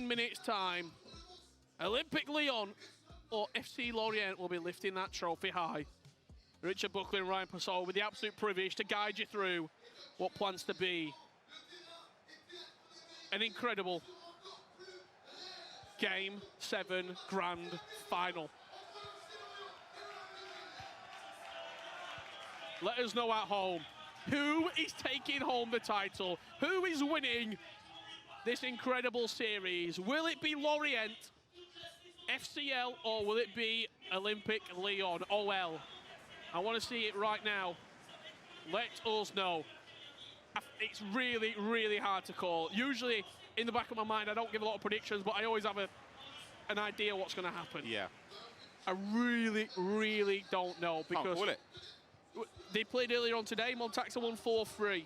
15 minutes' time, Olympique Lyon or FC Lorient will be lifting that trophy high. Richard Buckley and Ryan Passol with the absolute privilege to guide you through what plans to be an incredible Game 7 grand final. Let us know at home, who is taking home the title? Who is winning this incredible series? Will it be Lorient, FCL, or will it be Olympique Lyon, OL? I want to see it right now. Let us know. It's really, really hard to call. Usually, in the back of my mind, I don't give a lot of predictions, but I always have an idea what's going to happen. Yeah. I really, really don't know, because Can't call it. They played earlier on today. Montaxer won 4-3.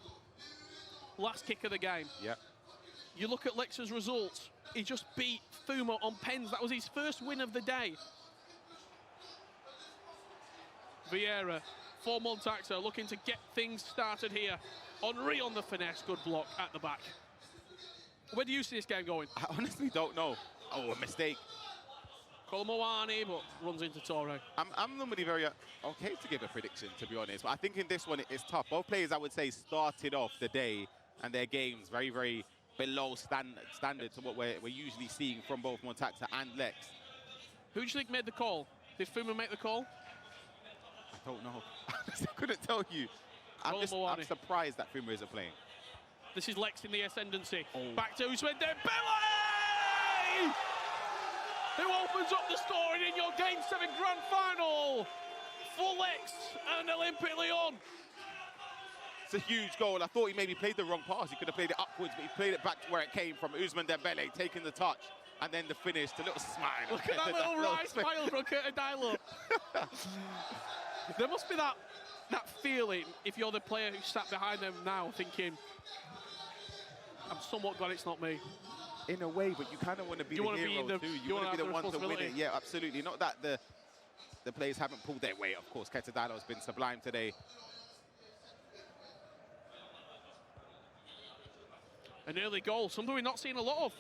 Last kick of the game. Yeah. You look at Leks' results. He just beat Fouma on pens. That was his first win of the day. Vieira for Montaxer, looking to get things started here. Henry on the finesse, good block at the back. Where do you see this game going? I honestly don't know. Oh, a mistake. Colomboani, but runs into Torre. I'm normally very okay to give a prediction, to be honest. But I think in this one, it's tough. Both players, I would say, started off the day and their games very, very below standard to what we're usually seeing from both Montaxer and Leks. Who do you think made the call? Did Fouma make the call? I don't know. I couldn't tell you. I'm surprised that Fouma isn't playing. This is Leks in the ascendancy. Oh. Back to Ousmane Dembele! Who opens up the scoring in your Game 7 grand final for Leks and Olympique Lyon. It's a huge goal. I thought he maybe played the wrong pass. He could have played it upwards, but he played it back to where it came from. Ousmane Dembele taking the touch, and then the finish, the little smile. Look at that little right smile from Curtin Dylo. There must be that feeling if you're the player who sat behind them now thinking, I'm somewhat glad it's not me. In a way, but you kind of want to be the hero too. You want to be the one to win it. Yeah, absolutely. Not that the players haven't pulled their weight. Of course, Curtin Dylo has been sublime today. An early goal, something we're not seeing a lot of.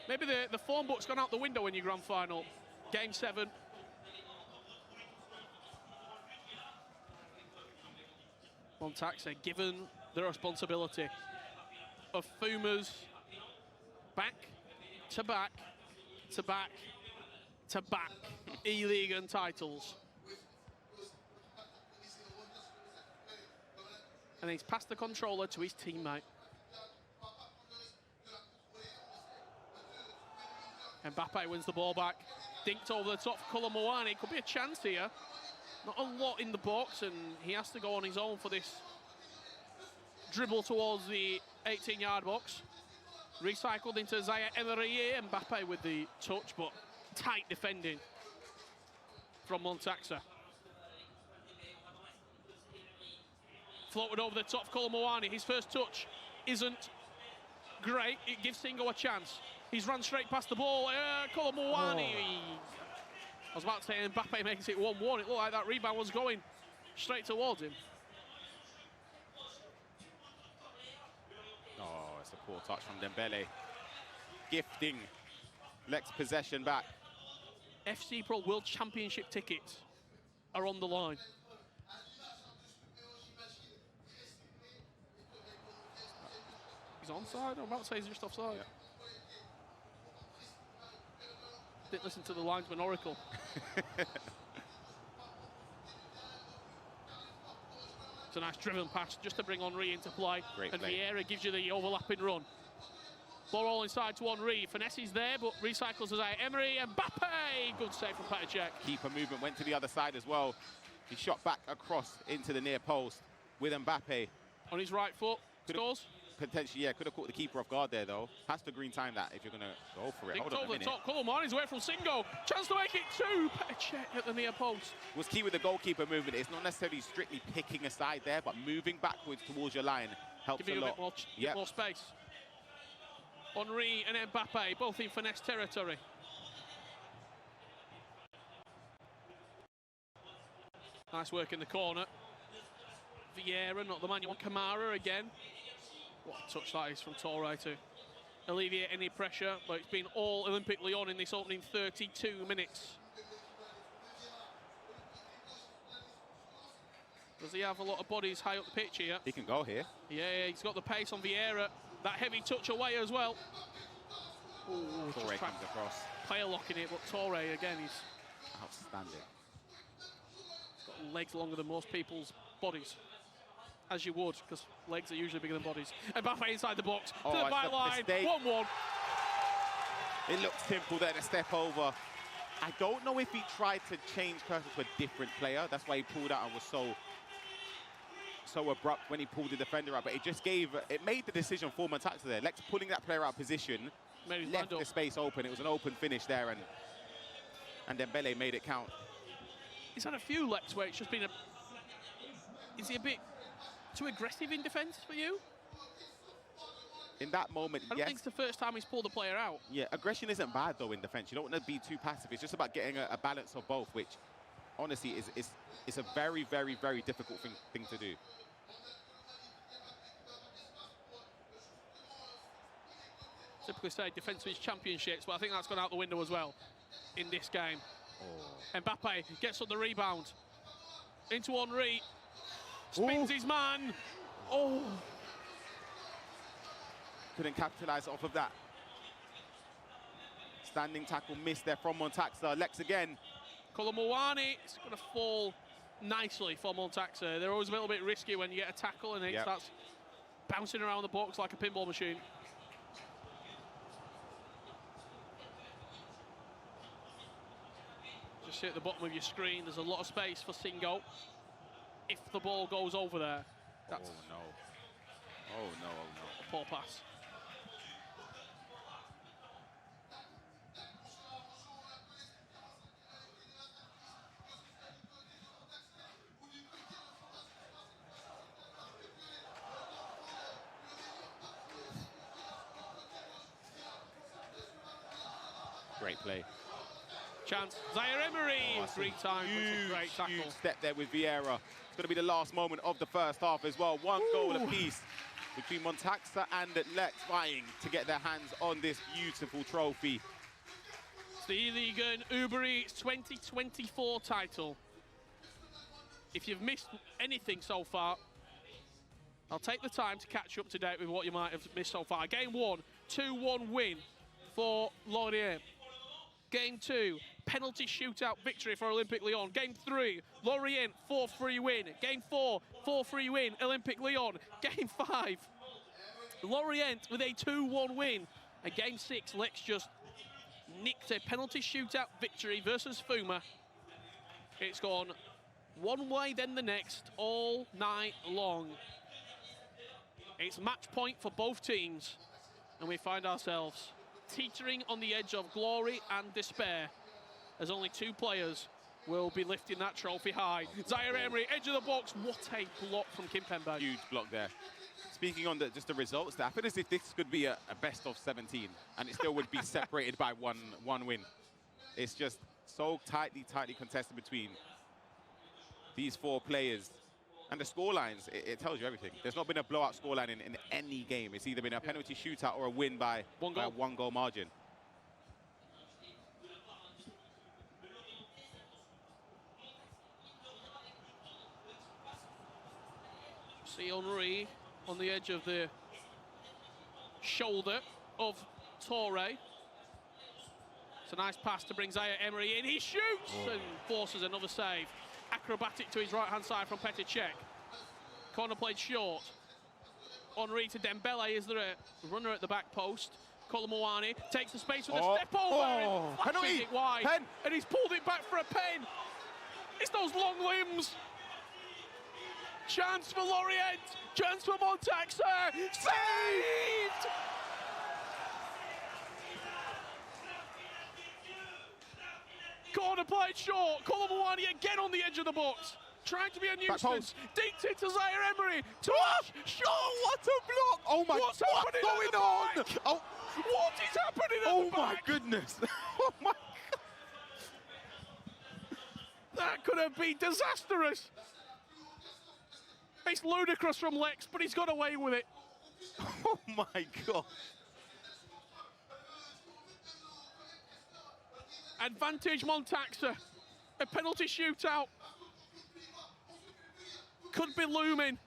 Maybe the form book's gone out the window in your grand final. Game 7. Montaxer given the responsibility of Fouma's back to back to back to back eLigue1 titles. And he's passed the controller to his teammate. Mbappe wins the ball back. Dinked over the top for Colomboani. Could be a chance here. Not a lot in the box, and he has to go on his own for this dribble towards the 18-yard box. Recycled into Zaire Emery. Mbappe with the touch, but tight defending from Montaxer. Floated over the top for Colomboani. His first touch isn't great. It gives Singo a chance. He's run straight past the ball. Colomboani. Oh. I was about to say Mbappe makes it 1-1. It looked like that rebound was going straight towards him. Oh, it's a poor touch from Dembele. Gifting Leks possession back. FC Pro World Championship tickets are on the line. He's onside? I'm about to say he's just offside. Yeah. Didn't listen to the linesman oracle. It's a nice driven pass just to bring Henry into play. Great and play. Vieira gives you the overlapping run. Ball all inside to Henry. Finesse is there, but recycles as Emery. Mbappe! Good save from Petr Cech. Keeper movement went to the other side as well. He shot back across into the near post with Mbappe. On his right foot. Scores. Potentially, yeah, could have caught the keeper off guard there, though. Has to green time that if you're going to go for it. Hold on a minute. Top. Colomboani's away from Singo. Chance to make it 2. Petr Cech at the near post. Was key with the goalkeeper movement. It's not necessarily strictly picking a side there, but moving backwards towards your line helps Give you a a bit more space. Henry and Mbappe, both in finesse territory. Nice work in the corner. Vieira, not the man you want. Kamara again. What a touch that is from Torre too. alleviate any pressure, but it's been all Olympique Lyon in this opening 32 minutes. Does he have a lot of bodies high up the pitch here? He can go here. Yeah, he's got the pace on Vieira. That heavy touch away as well. Ooh, Torre comes across. Player locking it, but Torre again, he's outstanding. Got legs longer than most people's bodies. As you would, because legs are usually bigger than bodies. Mbappe inside the box, to the byline, 1-1. It looks simple there to step over. I don't know if he tried to change cursor to a different player. That's why he pulled out and was so abrupt when he pulled the defender out. But it made the decision for Montaxer there. Leks pulling that player out of position, left the space open. It was an open finish there, and Dembele made it count. He's had a few Leks where it's just been is he a bit too aggressive in defence for you? In that moment, I don't think it's the first time he's pulled the player out. Yeah, aggression isn't bad, though, in defence. You don't want to be too passive. It's just about getting a balance of both, which, honestly, is a very, very, very difficult thing to do. Typically say defence wins championships, but I think that's gone out the window as well in this game. Oh. Mbappe gets on the rebound. Into Henry. Spins his man. Oh. Couldn't capitalise off of that. Standing tackle missed there from Montaxer. Leks again. Colomboani, it's going to fall nicely for Montaxer. They're always a little bit risky when you get a tackle and it starts bouncing around the box like a pinball machine. Just see at the bottom of your screen, there's a lot of space for Singo. If the ball goes over there, that's... Oh, no. Oh, no, oh, no. A poor pass. Great play. Chance. Zaire Emery, 3 times. Great tackle. Huge step there with Vieira. It's going to be the last moment of the first half as well. One goal apiece between Montaxer and Leks, vying to get their hands on this beautiful trophy. It's the eLigue1 Uber Eats 2024 title. If you've missed anything so far, I'll take the time to catch you up to date with what you might have missed so far. Game 1, 2-1 win for Lorient. Game 2, penalty shootout victory for Olympique Lyon. Game 3, Lorient 4-3 win. Game 4, 4-3 win, Olympique Lyon. Game 5, Lorient with a 2-1 win. And Game 6, Leks just nicked a penalty shootout victory versus Fouma. It's gone one way then the next all night long. It's match point for both teams, and we find ourselves teetering on the edge of glory and despair, as only 2 players will be lifting that trophy high. Zaire Emery, edge of the box. What a block from Kimpembe. Huge block there. Speaking on just the results, I feel as if this could be a best of 17, and it still would be separated by one win. It's just so tightly contested between these 4 players. And the scorelines, it tells you everything. There's not been a blowout scoreline in any game. It's either been a penalty shootout or a win by a 1-goal margin. See Henry on the edge of the shoulder of Torre. It's a nice pass to bring Zaire Emery in. He shoots and forces another save. Acrobatic to his right-hand side from Petr Cech. Corner played short. Henry to Dembele. Is there a runner at the back post? Colomboani takes the space with a step over and flashes it wide. And he's pulled it back for a pen. It's those long limbs. Chance for Lorient. Chance for Montaxer. Saved! Corner played short. Colomboani again on the edge of the box. Trying to be a nuisance. Dinked it to Zaire Emery. Shot! What a block! Oh my, what's going on? Oh, what is happening at the back? Oh my goodness. Oh my God. That could have been disastrous. It's ludicrous from Leks, but he's got away with it. Oh my God. Advantage Montaxer. A penalty shootout could be looming.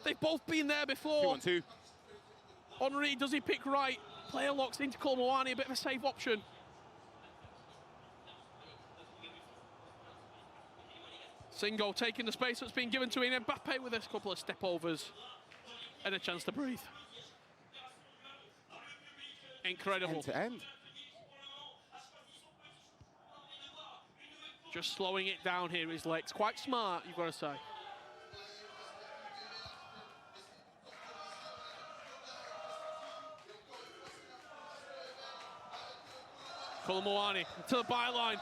They've both been there before. 2-on-2. Henri, does he pick right? Player locks into Kolomouani, a bit of a safe option. Singo taking the space that's been given to him. Mbappe with a couple of step overs and a chance to breathe. Incredible. End to end. Just slowing it down here is Leks. Quite smart, you've got to say. Kolomouani to the byline.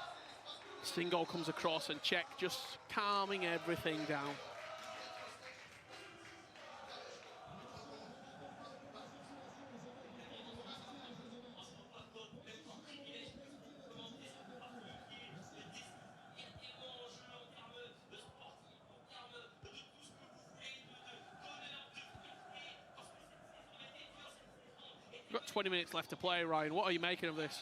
Singo comes across and check, just calming everything down. We've got 20 minutes left to play, Ryan. What are you making of this?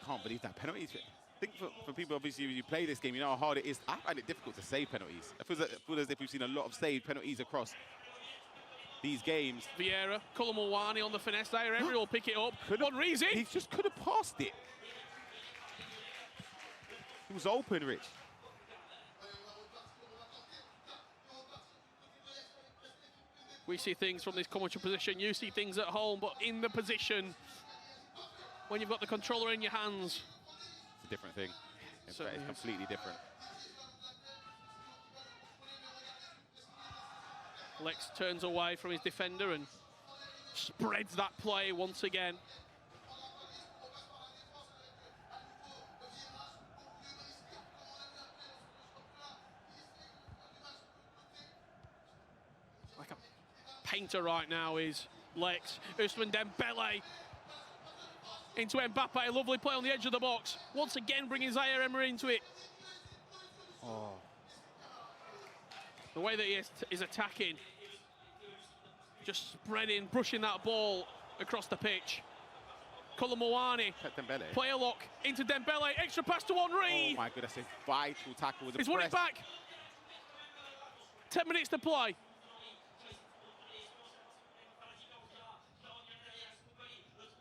Can't believe that penalty. I think for people, obviously, when you play this game, you know how hard it is. I find it difficult to save penalties. It feels as if we've seen a lot of saved penalties across these games. Vieira, Kolomouani on the finesse there. Emery will pick it up. Henri's in. He just could have passed it. He was open, Rich. We see things from this commentary position. You see things at home, but in the position, when you've got the controller in your hands, it's a different thing. It's completely different. Leks turns away from his defender and spreads that play once again. Like a painter right now is Leks. Ousmane Dembele into Mbappe, a lovely play on the edge of the box. Once again, bringing Zaire Emery into it. Oh. The way that he is attacking, just spreading, brushing that ball across the pitch. Kolomouani, player lock into Dembele, extra pass to Henri. Oh my goodness, a vital tackle with the He's won it back. 10 minutes to play.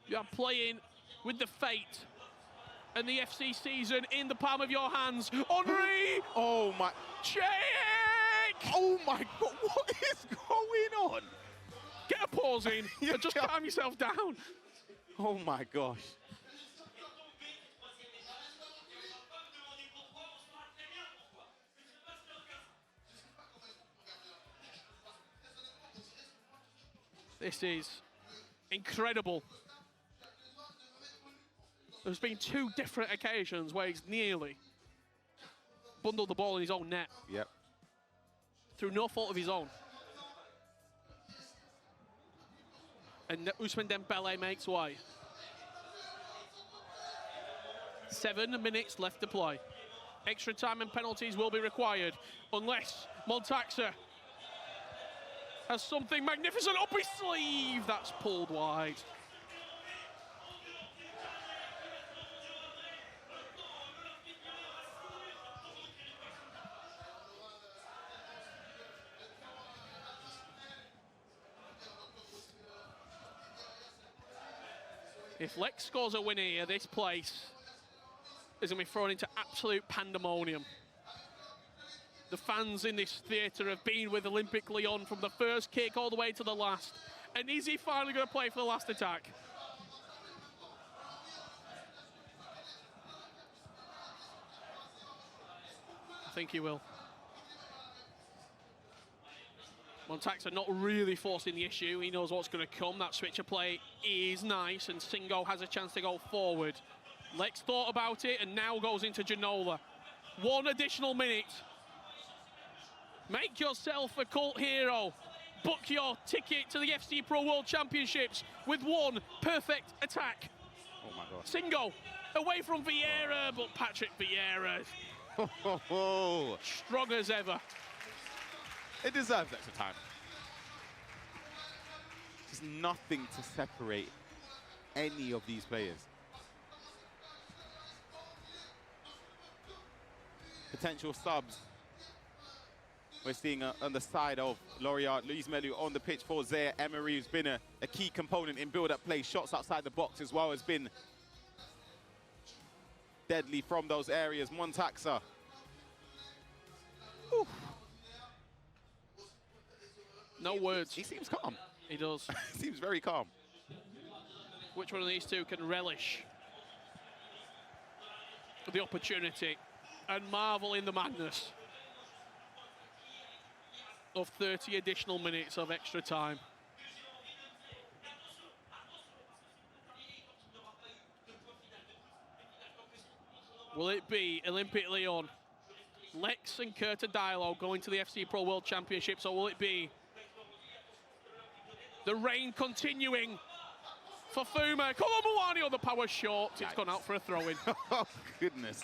You are playing with the fate and the FC season in the palm of your hands. Henri! Oh my. Check! Oh my God, what is going on? Get a pause in and just calm yourself down. Oh my gosh. This is incredible. There's been two different occasions where he's nearly bundled the ball in his own net. Yep. Through no fault of his own. And Ousmane Dembele makes way. 7 minutes left to play. Extra time and penalties will be required unless Montaxer has something magnificent up his sleeve. That's pulled wide. If Leks scores a winner here, this place is going to be thrown into absolute pandemonium. The fans in this theatre have been with Olympique Lyon from the first kick all the way to the last. And is he finally going to play for the last attack? I think he will. Montaxer not really forcing the issue. He knows what's going to come. That switch of play is nice, and Singo has a chance to go forward. Leks thought about it and now goes into Ginola. 1 additional minute. Make yourself a cult hero. Book your ticket to the FC Pro World Championships with 1 perfect attack. Oh my God. Singo away from Vieira, but Patrick Vieira strong as ever. It deserves extra time. There's nothing to separate any of these players. potential subs. We're seeing on the side of Lorient, Luis Melu on the pitch for Zaire Emery, who's been a key component in build-up play. Shots outside the box as well has been deadly from those areas. Montaxer. No words. He seems calm. He does. He seems very calm. Which one of these two can relish the opportunity and marvel in the madness of 30 additional minutes of extra time? Will it be Olympique Lyon, Leks and Dylo going to the FC Pro World Championships, or will it be the rain continuing for Fouma? Come on, Mouani on the power short. It's gone out for a throw-in. Oh, goodness.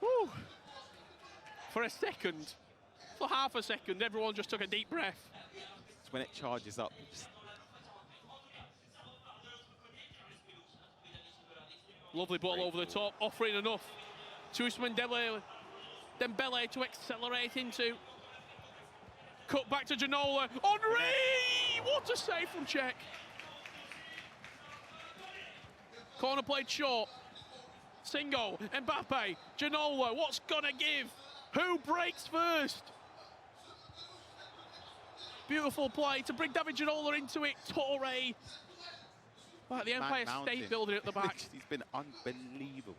Woo. For a second, for half a second, everyone just took a deep breath. It's when it charges up. Lovely ball over the top, offering enough to Ousmane Dembele to accelerate into. Cut back to Ginola. Henry! What a save from Czech. Corner played short. Singo, Mbappe, Ginola, what's gonna give? Who breaks first? Beautiful play to bring David Ginola into it. Torre. Like the Empire State Building at the back. He's been unbelievable.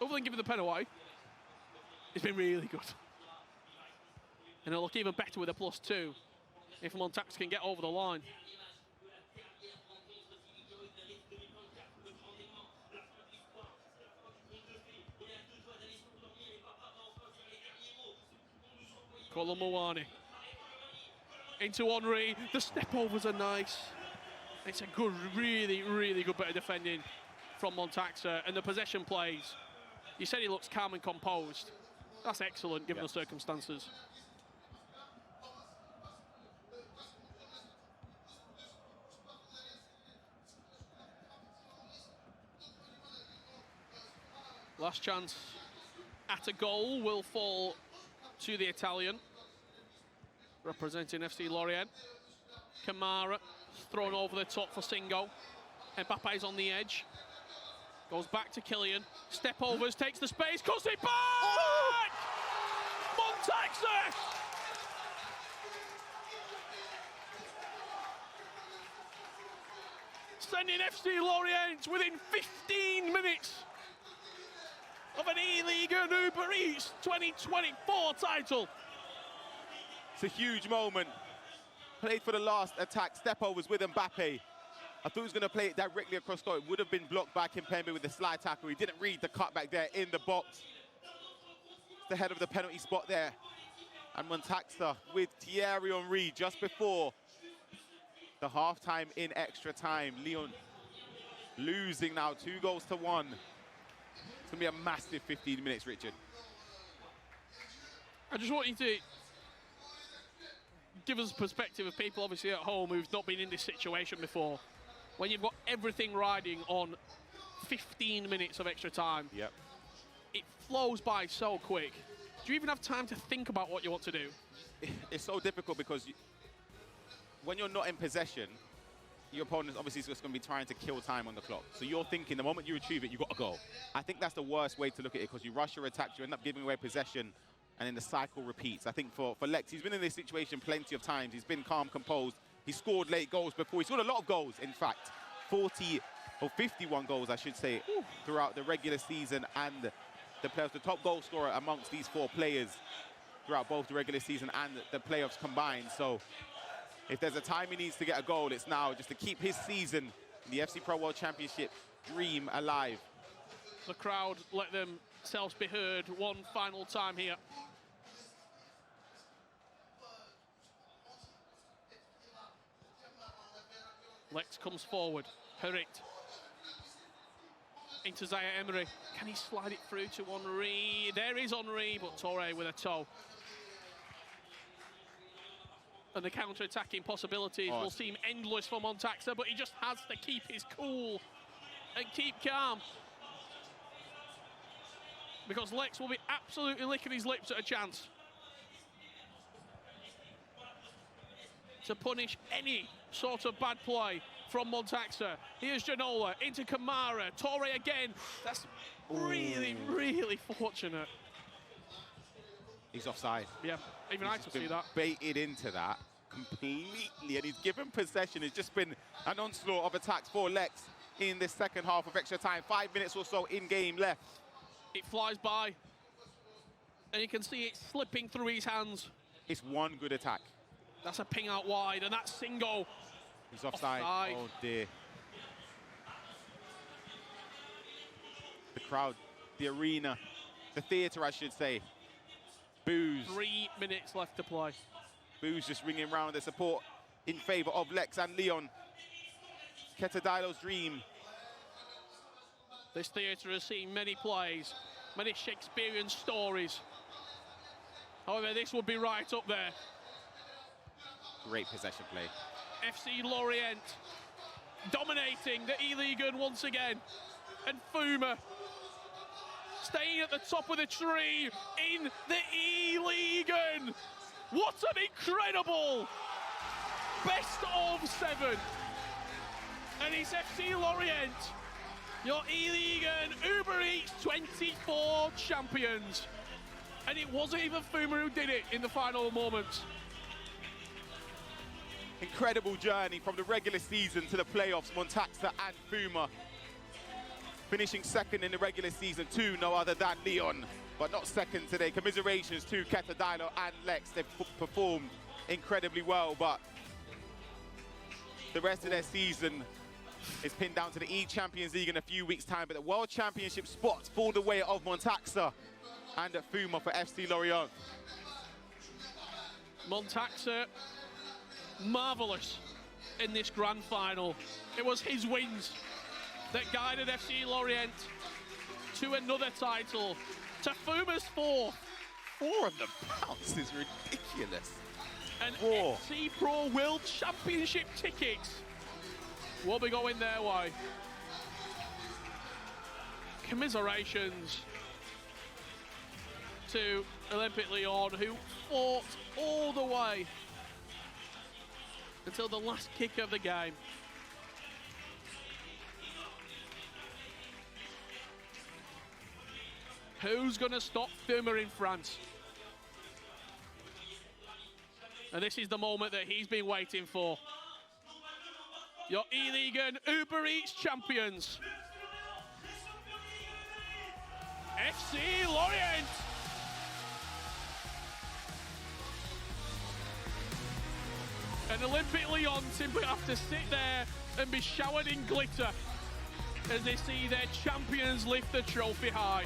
Other than giving the pen away, it's been really good. And it'll look even better with a +2 if Montaxer can get over the line. Mouani into Henry. The step overs are nice. It's a good, really, really good bit of defending from Montaxer, and the possession plays. You said he looks calm and composed. That's excellent given the circumstances. Last chance at a goal will fall to the Italian, representing FC Lorient. Kamara thrown over the top for Singo. Mbappe's on the edge. Goes back to Kylian. Step overs, takes the space, cuts it back! Oh! Montaxer! Sending FC Lorient within 15 minutes of an eLigue1 Uber Eats 2024 title. It's a huge moment. Played for the last attack, step overs with Mbappe. I thought he was going to play it directly across goal. It would have been blocked by Kimpembe with the slide tackle. He didn't read the cutback there in the box. It's the head of the penalty spot there. And Montaxer with Thierry Henry just before the half-time in extra time. Lyon losing now 2-1. It's going to be a massive 15 minutes, Richard. I just want you to give us a perspective of people obviously at home who've not been in this situation before. When you've got everything riding on 15 minutes of extra time, it flows by so quick. Do you even have time to think about what you want to do? It's so difficult because when you're not in possession, your opponent obviously is just going to be trying to kill time on the clock. So you're thinking the moment you retrieve it, you've got to go. I think that's the worst way to look at it because you rush your attacks, you end up giving away possession, and then the cycle repeats. I think for Leks, he's been in this situation plenty of times. He's been calm, composed. He scored late goals before. He scored a lot of goals, in fact. 51 goals, I should say, throughout the regular season and the playoffs. The top goal scorer amongst these 4 players throughout both the regular season and the playoffs combined. So if there's a time he needs to get a goal, it's now, just to keep his season in the FC Pro World Championship dream alive. The crowd let themselves be heard one final time here. Leks comes forward. Harit into Zaire Emery. Can he slide it through to Henry? There is Henry, but Torre with a toe. And the counter-attacking possibilities will seem endless for Montaxer, but he just has to keep his cool and keep calm. because Leks will be absolutely licking his lips at a chance to punish any sort of bad play from Montaxer. Here's Janola into Kamara. Torre again. That's really, really fortunate. He's offside. Yeah, even I could see that. Baited into that completely, and he's given possession. It's just been an onslaught of attacks for Leks in this second half of extra time. 5 minutes or so in game left. It flies by, and you can see it slipping through his hands. It's one good attack. That's a ping out wide, and that's Singo. He's offside. Oh dear. The crowd, the arena, the theatre, I should say. Boos. 3 minutes left to play. Boos just ringing round the support in favour of Leks and Lyon. Dylo's dream. This theatre has seen many plays, many Shakespearean stories. However, this would be right up there. Great possession play. FC Lorient dominating the eLigue1 once again. And Fouma staying at the top of the tree in the eLigue1. What an incredible best of 7. And it's FC Lorient, your eLigue1 Uber Eats 24 champions. And it wasn't even Fouma who did it in the final moments. Incredible journey from the regular season to the playoffs. Montaxer and Fouma finishing second in the regular season to no other than Lyon, but not second today. Commiserations to Dylo and Leks. They've performed incredibly well, but the rest of their season is pinned down to the E-Champions League in a few weeks' time, but the World Championship spots fall the way of Montaxer and Fouma for FC Lorient. Montaxer, marvellous in this grand final. It was his wins that guided FC Lorient to another title, to Fouma's 4. 4 of them pounds is ridiculous. And FC Pro World Championship tickets will be going their way. Commiserations to Olympique Lyon, who fought all the way until the last kick of the game. Who's going to stop Fouma in France? And this is the moment that he's been waiting for. Your eLigue1 Uber Eats champions, FC Lorient. And Olympique Lyon simply have to sit there and be showered in glitter as they see their champions lift the trophy high.